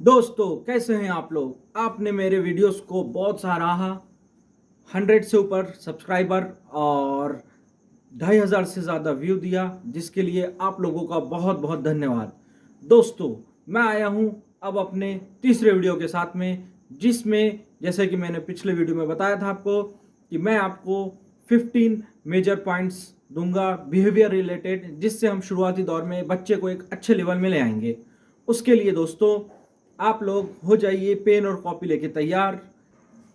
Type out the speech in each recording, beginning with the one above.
दोस्तों कैसे हैं आप लोग। आपने मेरे वीडियोस को बहुत सराहा। 100 से ऊपर सब्सक्राइबर और 2500 से ज़्यादा व्यू दिया, जिसके लिए आप लोगों का बहुत बहुत धन्यवाद। दोस्तों मैं आया हूं अब अपने तीसरे वीडियो के साथ में, जिसमें जैसे कि मैंने पिछले वीडियो में बताया था आपको कि मैं आपको 15 मेजर पॉइंट्स दूंगा बिहेवियर रिलेटेड, जिससे हम शुरुआती दौर में बच्चे को एक अच्छे लेवल में ले आएंगे। उसके लिए दोस्तों आप लोग हो जाइए पेन और कॉपी लेके तैयार।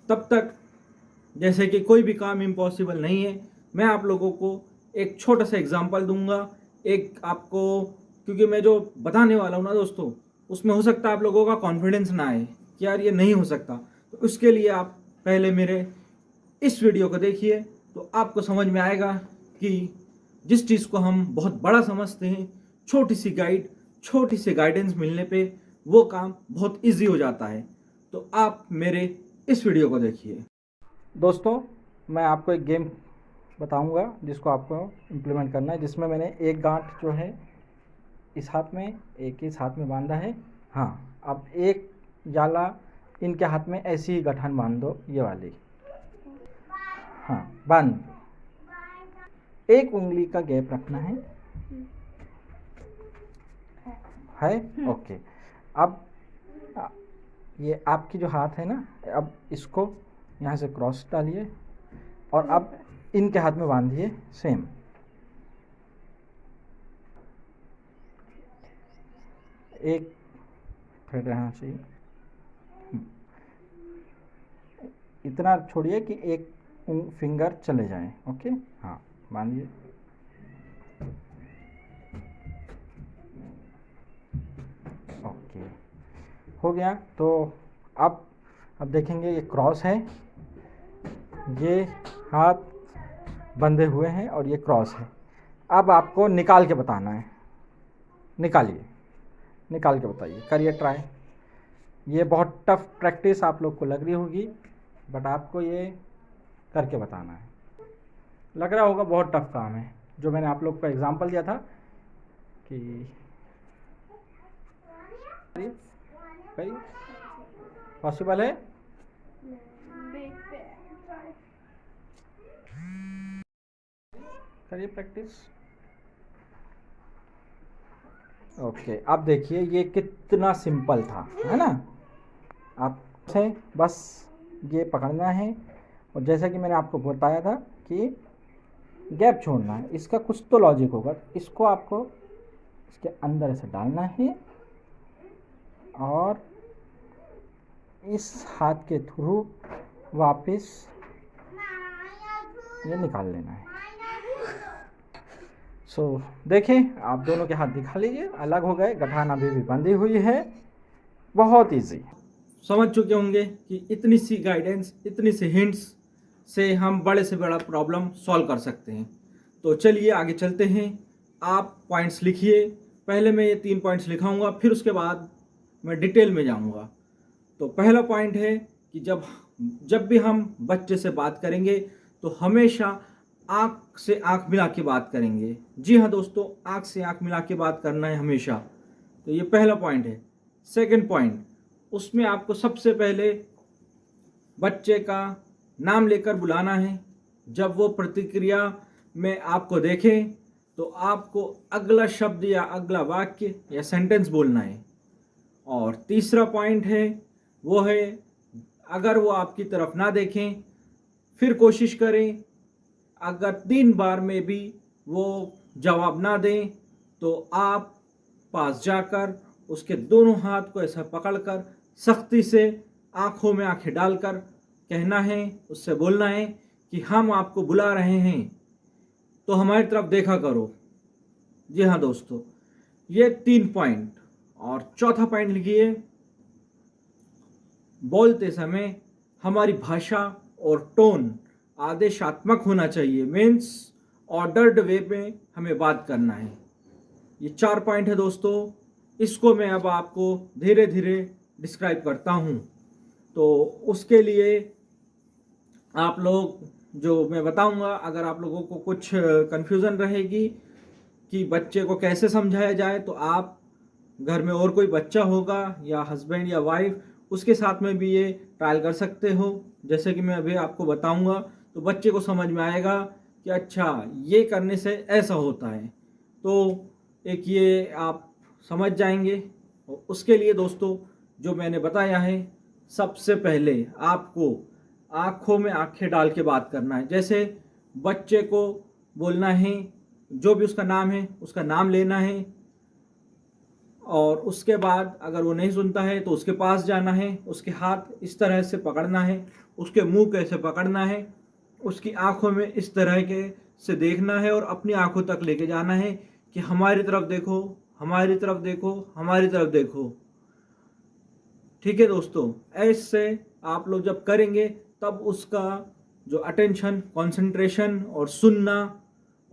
तब तक जैसे कि कोई भी काम इम्पॉसिबल नहीं है, मैं आप लोगों को एक छोटा सा एग्जांपल दूंगा। एक आपको, क्योंकि मैं जो बताने वाला हूँ ना दोस्तों, उसमें हो सकता है आप लोगों का कॉन्फिडेंस ना आए कि यार ये नहीं हो सकता। तो उसके लिए आप पहले मेरे इस वीडियो को देखिए, तो आपको समझ में आएगा कि जिस चीज़ को हम बहुत बड़ा समझते हैं, छोटी सी गाइडेंस मिलने पे वो काम बहुत इजी हो जाता है। तो आप मेरे इस वीडियो को देखिए। दोस्तों मैं आपको एक गेम बताऊंगा जिसको आपको इम्प्लीमेंट करना है, जिसमें मैंने एक गांठ जो है इस हाथ में, एक इस हाथ में बांधा है। हाँ, अब एक जाला इनके हाथ में ऐसी ही गठान बांध दो, ये वाली। हाँ, बांध दो। एक उंगली का गैप रखना है ओके। अब ये आपकी जो हाथ है ना, अब इसको यहाँ से क्रॉस डालिए और अब इनके हाथ में बांधिए सेम। एक थ्रेड रहना चाहिए, इतना छोड़िए कि एक फिंगर चले जाए। ओके, हाँ बांधिए। ओके, हो गया। तो अब देखेंगे ये क्रॉस है, ये हाथ बंधे हुए हैं और ये क्रॉस है। अब आपको निकाल के बताना है। निकालिए, निकाल के बताइए, करिए ट्राई। ये बहुत टफ प्रैक्टिस आप लोग को लग रही होगी, बट आपको ये करके बताना है। लग रहा होगा बहुत टफ काम है, जो मैंने आप लोग को एग्जांपल दिया था कि पॉसिबल है। करिए प्रैक्टिस। ओके, अब देखिए ये कितना सिंपल था, है ना। आप से बस ये पकड़ना है और जैसा कि मैंने आपको बताया था कि गैप छोड़ना है। इसका कुछ तो लॉजिक होगा। इसको आपको इसके अंदर से डालना है और इस हाथ के थ्रू वापस ये निकाल लेना है। देखें, आप दोनों के हाथ दिखा लीजिए, अलग हो गए, गठान अभी भी बंधी हुई है। बहुत इजी समझ चुके होंगे कि इतनी सी गाइडेंस, इतनी सी हिंट्स से हम बड़े से बड़ा प्रॉब्लम सॉल्व कर सकते हैं। तो चलिए आगे चलते हैं। आप पॉइंट्स लिखिए। पहले मैं ये 3 पॉइंट्स लिखाऊंगा, फिर उसके बाद मैं डिटेल में जाऊंगा। तो पहला पॉइंट है कि जब भी हम बच्चे से बात करेंगे तो हमेशा आँख से आँख मिला के बात करेंगे। जी हाँ दोस्तों, आँख से आँख मिला के बात करना है हमेशा। तो ये पहला पॉइंट है। सेकंड पॉइंट, उसमें आपको सबसे पहले बच्चे का नाम लेकर बुलाना है। जब वो प्रतिक्रिया में आपको देखे तो आपको अगला शब्द या अगला वाक्य या सेंटेंस बोलना है। और तीसरा पॉइंट है वो है, अगर वो आपकी तरफ ना देखें फिर कोशिश करें। अगर 3 बार में भी वो जवाब ना दें तो आप पास जाकर उसके दोनों हाथ को ऐसा पकड़कर सख्ती से आंखों में आंखें डालकर कहना है, उससे बोलना है कि हम आपको बुला रहे हैं तो हमारी तरफ देखा करो। जी हाँ दोस्तों, ये 3 पॉइंट। और चौथा पॉइंट लिखिए, बोलते समय हमारी भाषा और टोन आदेशात्मक होना चाहिए। मीन्स ऑर्डर्ड वे में हमें बात करना है। ये 4 पॉइंट है दोस्तों। इसको मैं अब आपको धीरे धीरे डिस्क्राइब करता हूँ। तो उसके लिए आप लोग, जो मैं बताऊँगा, अगर आप लोगों को कुछ कन्फ्यूज़न रहेगी कि बच्चे को कैसे समझाया जाए, तो आप घर में और कोई बच्चा होगा या हस्बैंड या वाइफ, उसके साथ में भी ये ट्रायल कर सकते हो। जैसे कि मैं अभी आपको बताऊंगा तो बच्चे को समझ में आएगा कि अच्छा ये करने से ऐसा होता है, तो एक ये आप समझ जाएंगे। और उसके लिए दोस्तों जो मैंने बताया है, सबसे पहले आपको आँखों में आँखें डाल के बात करना है। जैसे बच्चे को बोलना है, जो भी उसका नाम है उसका नाम लेना है, और उसके बाद अगर वो नहीं सुनता है तो उसके पास जाना है, उसके हाथ इस तरह से पकड़ना है, उसके मुंह कैसे पकड़ना है, उसकी आंखों में इस तरह के से देखना है और अपनी आंखों तक लेके जाना है कि हमारी तरफ देखो, हमारी तरफ देखो, हमारी तरफ देखो। ठीक है दोस्तों, ऐसे आप लोग जब करेंगे तब उसका जो अटेंशन, कंसंट्रेशन और सुनना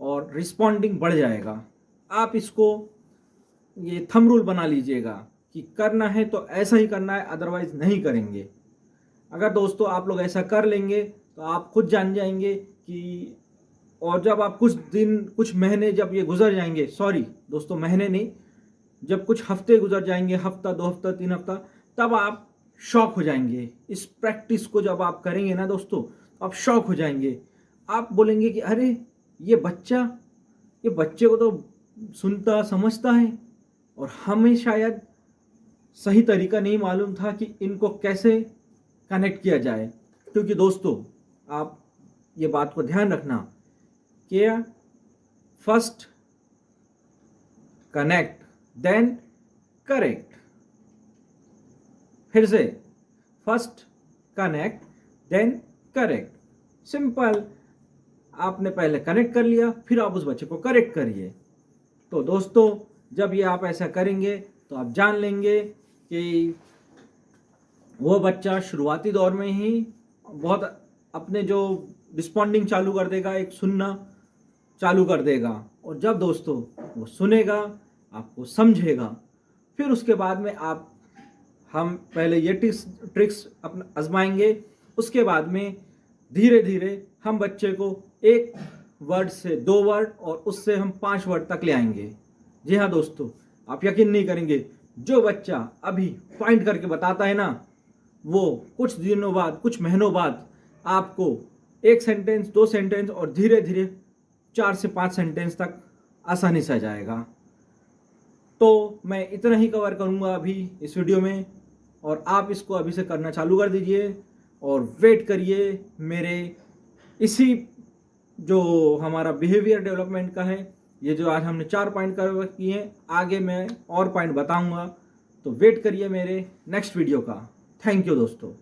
और रिस्पॉन्डिंग बढ़ जाएगा। आप इसको ये थंब रूल बना लीजिएगा कि करना है तो ऐसा ही करना है, अदरवाइज नहीं करेंगे। अगर दोस्तों आप लोग ऐसा कर लेंगे तो आप खुद जान जाएंगे कि, और जब आप कुछ दिन, कुछ महीने जब ये गुजर जाएंगे, सॉरी दोस्तों महीने नहीं, जब कुछ हफ्ते गुजर जाएंगे, हफ्ता, 2 हफ्ता, 3 हफ्ता, तब आप शॉक हो जाएंगे। इस प्रैक्टिस को जब आप करेंगे ना दोस्तों, आप शॉक हो जाएंगे। आप बोलेंगे कि अरे ये बच्चे को तो सुनता समझता है, और हमें शायद सही तरीका नहीं मालूम था कि इनको कैसे कनेक्ट किया जाए। क्योंकि दोस्तों आप ये बात को ध्यान रखना कि फर्स्ट कनेक्ट देन करेक्ट। फिर से, first connect then correct. Simple, आपने पहले कनेक्ट कर लिया, फिर आप उस बच्चे को करेक्ट करिए। तो दोस्तों जब ये आप ऐसा करेंगे तो आप जान लेंगे कि वो बच्चा शुरुआती दौर में ही बहुत अपने जो रिस्पॉन्डिंग चालू कर देगा, एक सुनना चालू कर देगा। और जब दोस्तों वो सुनेगा, आपको समझेगा, फिर उसके बाद में हम पहले ये ट्रिक्स अपना आजमाएंगे। उसके बाद में धीरे धीरे हम बच्चे को 1 वर्ड से 2 वर्ड और उससे हम 5 वर्ड तक ले आएंगे। जी हाँ दोस्तों, आप यकीन नहीं करेंगे, जो बच्चा अभी पॉइंट करके बताता है ना, वो कुछ दिनों बाद, कुछ महीनों बाद आपको 1 सेंटेंस, 2 सेंटेंस और धीरे धीरे 4 से 5 सेंटेंस तक आसानी से आ जाएगा। तो मैं इतना ही कवर करूँगा अभी इस वीडियो में, और आप इसको अभी से करना चालू कर दीजिए और वेट करिए मेरे इसी जो हमारा बिहेवियर डेवलपमेंट का है, ये जो आज हमने 4 पॉइंट कवर किए हैं, आगे मैं और पॉइंट बताऊंगा। तो वेट करिए मेरे नेक्स्ट वीडियो का। थैंक यू दोस्तों।